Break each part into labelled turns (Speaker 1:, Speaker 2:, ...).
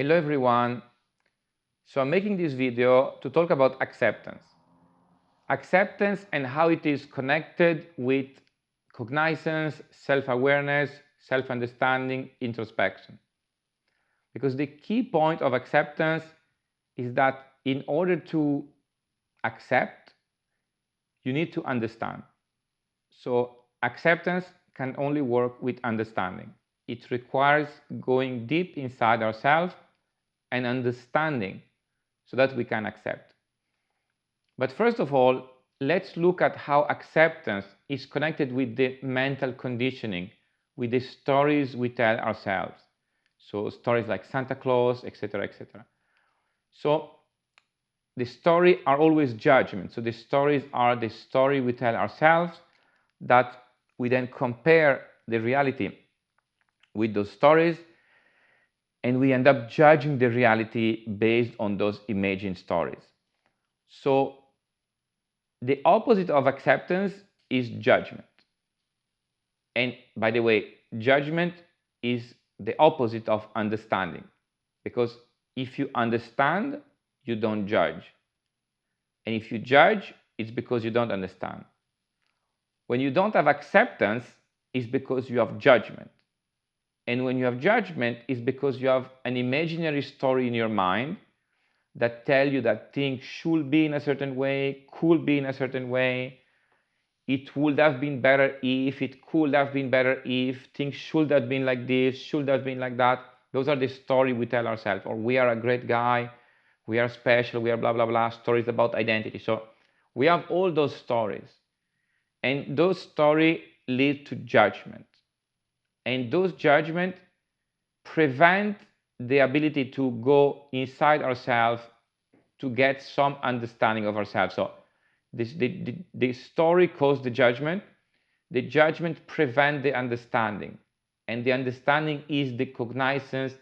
Speaker 1: Hello everyone. So I'm making this video to talk about acceptance. Acceptance and how it is connected with cognizance, self-awareness, self-understanding, introspection. Because the key point of acceptance is that in order to accept, you need to understand. So acceptance can only work with understanding. It requires going deep inside ourselves and understanding so that we can accept. But first of all, let's look at how acceptance is connected with the mental conditioning, with the stories we tell ourselves. So stories like Santa Claus, etc., etc. So the stories are always judgment. So the stories are the story we tell ourselves that we then compare the reality with those stories, and we end up judging the reality based on those imagined stories. So the opposite of acceptance is judgment. And by the way, judgment is the opposite of understanding. Because if you understand, you don't judge. And if you judge, it's because you don't understand. When you don't have acceptance, it's because you have judgment. And when you have judgment, it's because you have an imaginary story in your mind that tell you that things should be in a certain way, could be in a certain way. It would have been better if, it could have been better if, things should have been like this, should have been like that. Those are the stories we tell ourselves. Or we are a great guy, we are special, we are blah, blah, blah, stories about identity. So we have all those stories. And those stories lead to judgment. And those judgments prevent the ability to go inside ourselves to get some understanding of ourselves. So the story caused the judgment prevents the understanding, and the understanding is the cognizance,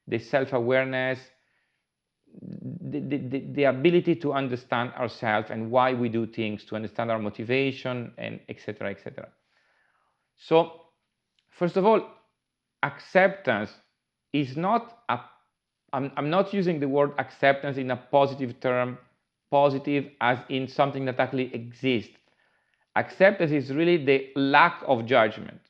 Speaker 1: the self-awareness, the ability to understand ourselves and why we do things, to understand our motivation, and etc., etc. So first of all, acceptance is not a, I'm not using the word acceptance in a positive term, positive as in something that actually exists. Acceptance is really the lack of judgment.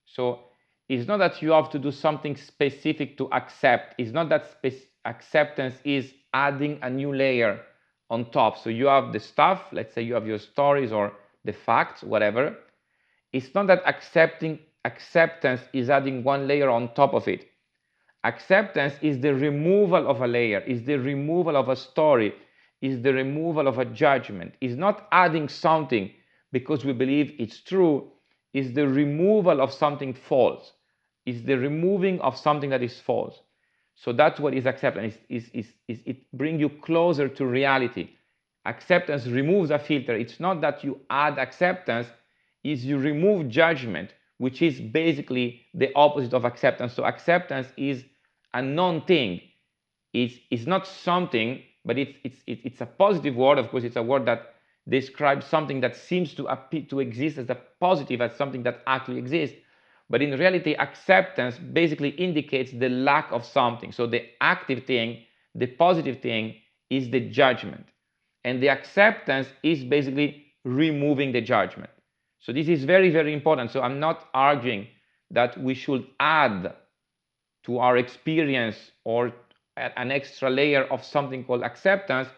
Speaker 1: So it's not that you have to do something specific to accept. It's not that acceptance is adding a new layer on top. So you have the stuff, let's say you have your stories or the facts, whatever. It's not that acceptance is adding one layer on top of it. Acceptance is the removal of a layer, is the removal of a story, is the removal of a judgment. Is not adding something because we believe it's true, is the removal of something false, is the removing of something that is false. So that's what is acceptance. It brings you closer to reality. Acceptance removes a filter. It's not that you add acceptance, is you remove judgment, which is basically the opposite of acceptance. So acceptance is a non-thing. It's not something, but it's a positive word. Of course, it's a word that describes something that seems to exist as a positive, as something that actually exists. But in reality, acceptance basically indicates the lack of something. So the active thing, the positive thing, is the judgment. And the acceptance is basically removing the judgment. So this is very, very important. So I'm not arguing that we should add to our experience or an extra layer of something called acceptance.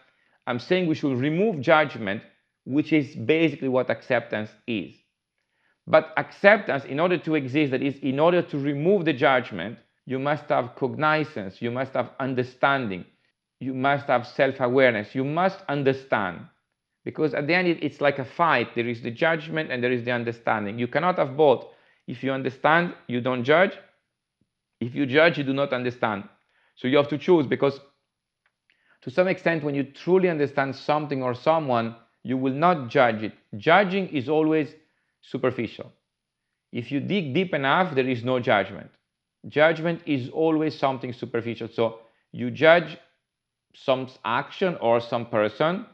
Speaker 1: I'm saying we should remove judgment, which is basically what acceptance is. But acceptance, in order to exist, that is, in order to remove the judgment, you must have cognizance, you must have understanding, you must have self-awareness, you must understand. Because at the end, it's like a fight. There is the judgment and there is the understanding. You cannot have both. If you understand, you don't judge. If you judge, you do not understand. So you have to choose, because to some extent, when you truly understand something or someone, you will not judge it. Judging is always superficial. If you dig deep enough, there is no judgment. Judgment is always something superficial. So you judge some action or some person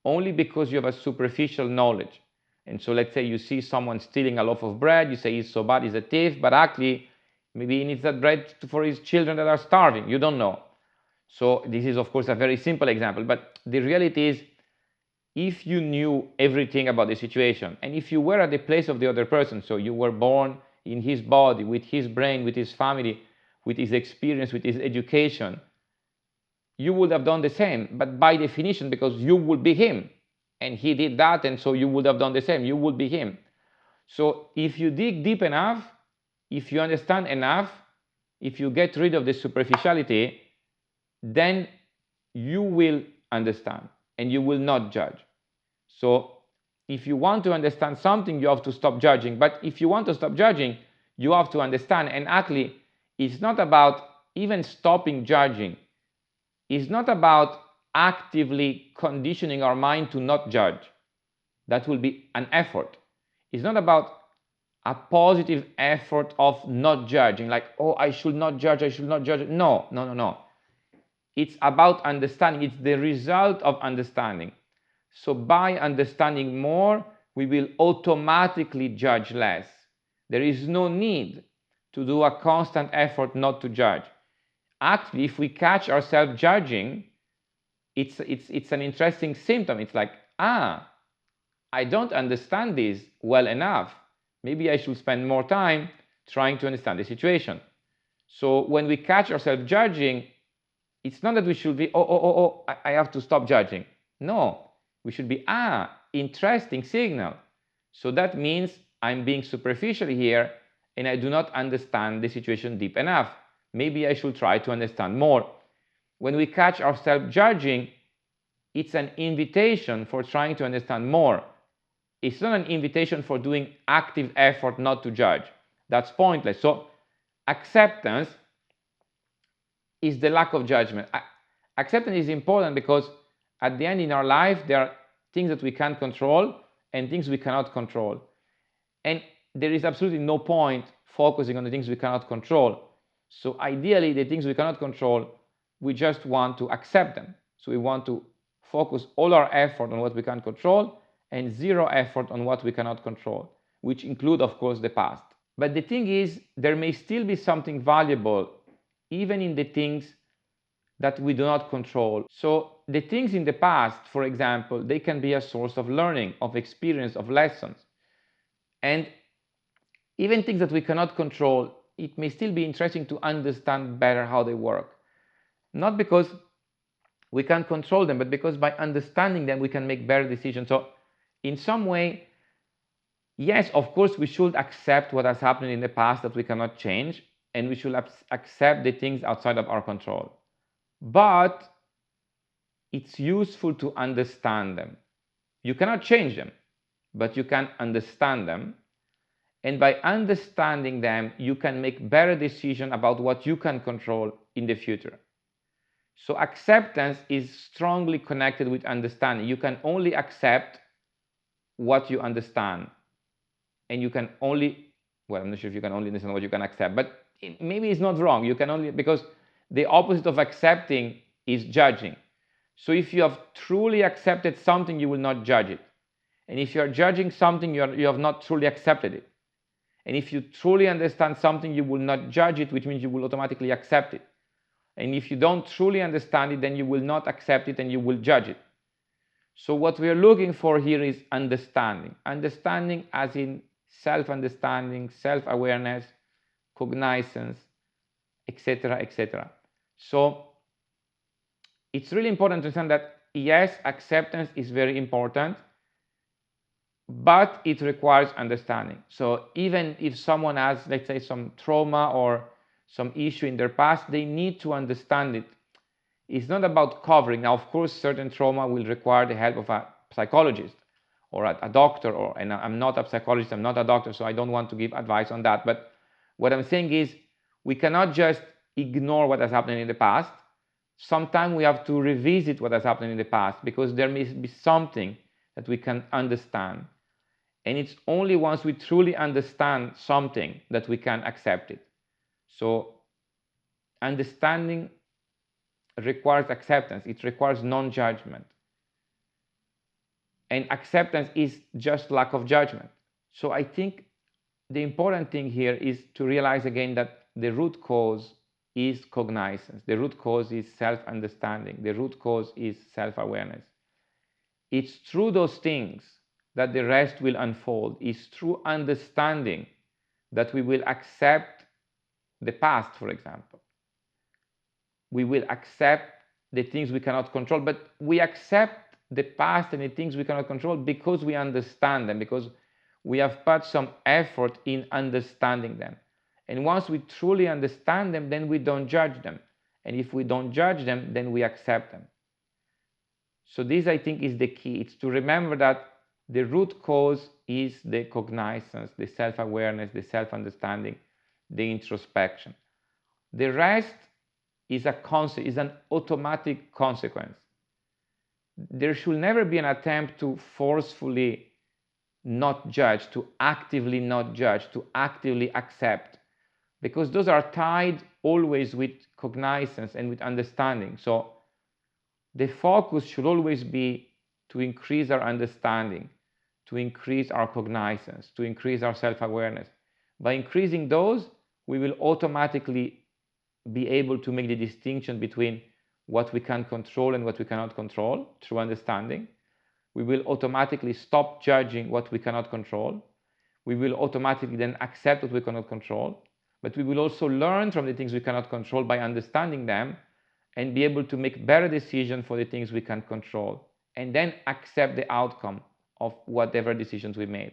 Speaker 1: only because you have a superficial knowledge. And so let's say you see someone stealing a loaf of bread, you say he's so bad, he's a thief, but actually maybe he needs that bread for his children that are starving. You don't know. So this is of course a very simple example, but the reality is, if you knew everything about the situation, and if you were at the place of the other person, so you were born in his body, with his brain, with his family, with his experience, with his education, you would have done the same. But by definition, because you would be him, and he did that, and so you would have done the same, you would be him. So if you dig deep enough, if you understand enough, if you get rid of the superficiality, then you will understand and you will not judge. So if you want to understand something, you have to stop judging. But if you want to stop judging, you have to understand. And actually, it's not about even stopping judging. It's not about actively conditioning our mind to not judge. That will be an effort. It's not about a positive effort of not judging, like, oh, I should not judge, I should not judge. No, no, no, no. It's about understanding. It's the result of understanding. So by understanding more, we will automatically judge less. There is no need to do a constant effort not to judge. Actually, if we catch ourselves judging, it's an interesting symptom. It's like, I don't understand this well enough. Maybe I should spend more time trying to understand the situation. So when we catch ourselves judging, it's not that we should be, I have to stop judging. No, we should be, interesting signal. So that means I'm being superficial here and I do not understand the situation deep enough. Maybe I should try to understand more. When we catch ourselves judging, it's an invitation for trying to understand more. It's not an invitation for doing active effort not to judge. That's pointless. So acceptance is the lack of judgment. Acceptance is important because at the end in our life, there are things that we can control and things we cannot control. And there is absolutely no point focusing on the things we cannot control. So ideally, the things we cannot control, we just want to accept them. So we want to focus all our effort on what we can control and zero effort on what we cannot control, which include, of course, the past. But the thing is, there may still be something valuable even in the things that we do not control. So the things in the past, for example, they can be a source of learning, of experience, of lessons. And even things that we cannot control, it may still be interesting to understand better how they work. Not because we can control them, but because by understanding them, we can make better decisions. So in some way, yes, of course, we should accept what has happened in the past that we cannot change, and we should accept the things outside of our control. But it's useful to understand them. You cannot change them, but you can understand them. And by understanding them, you can make better decisions about what you can control in the future. So acceptance is strongly connected with understanding. You can only accept what you understand. And you can only, well, I'm not sure if you can only understand what you can accept, but maybe it's not wrong. You can only, because the opposite of accepting is judging. So if you have truly accepted something, you will not judge it. And if you are judging something, you have not truly accepted it. And if you truly understand something, you will not judge it, which means you will automatically accept it. And if you don't truly understand it, then you will not accept it and you will judge it. So what we are looking for here is understanding. Understanding as in self-understanding, self-awareness, cognizance, etc., etc. So it's really important to understand that, yes, acceptance is very important, but it requires understanding. So even if someone has, let's say, some trauma or some issue in their past, they need to understand it. It's not about covering. Now, of course, certain trauma will require the help of a psychologist or a doctor, and I'm not a psychologist, I'm not a doctor, so I don't want to give advice on that. But what I'm saying is, we cannot just ignore what has happened in the past. Sometimes we have to revisit what has happened in the past because there may be something that we can understand. And it's only once we truly understand something that we can accept it. So understanding requires acceptance. It requires non-judgment. And acceptance is just lack of judgment. So I think the important thing here is to realize again that the root cause is cognizance. The root cause is self-understanding. The root cause is self-awareness. It's through those things that the rest will unfold. It's through understanding that we will accept the past, for example. We will accept the things we cannot control, but we accept the past and the things we cannot control because we understand them, because we have put some effort in understanding them. And once we truly understand them, then we don't judge them. And if we don't judge them, then we accept them. So this, I think, is the key. It's to remember that the root cause is the cognizance, the self-awareness, the self-understanding, the introspection. The rest is an automatic consequence. There should never be an attempt to forcefully not judge, to actively not judge, to actively accept, because those are tied always with cognizance and with understanding. So the focus should always be to increase our understanding, to increase our cognizance, to increase our self-awareness. By increasing those, we will automatically be able to make the distinction between what we can control and what we cannot control through understanding. We will automatically stop judging what we cannot control. We will automatically then accept what we cannot control. But we will also learn from the things we cannot control by understanding them and be able to make better decisions for the things we can control, and then accept the outcome of whatever decisions we made.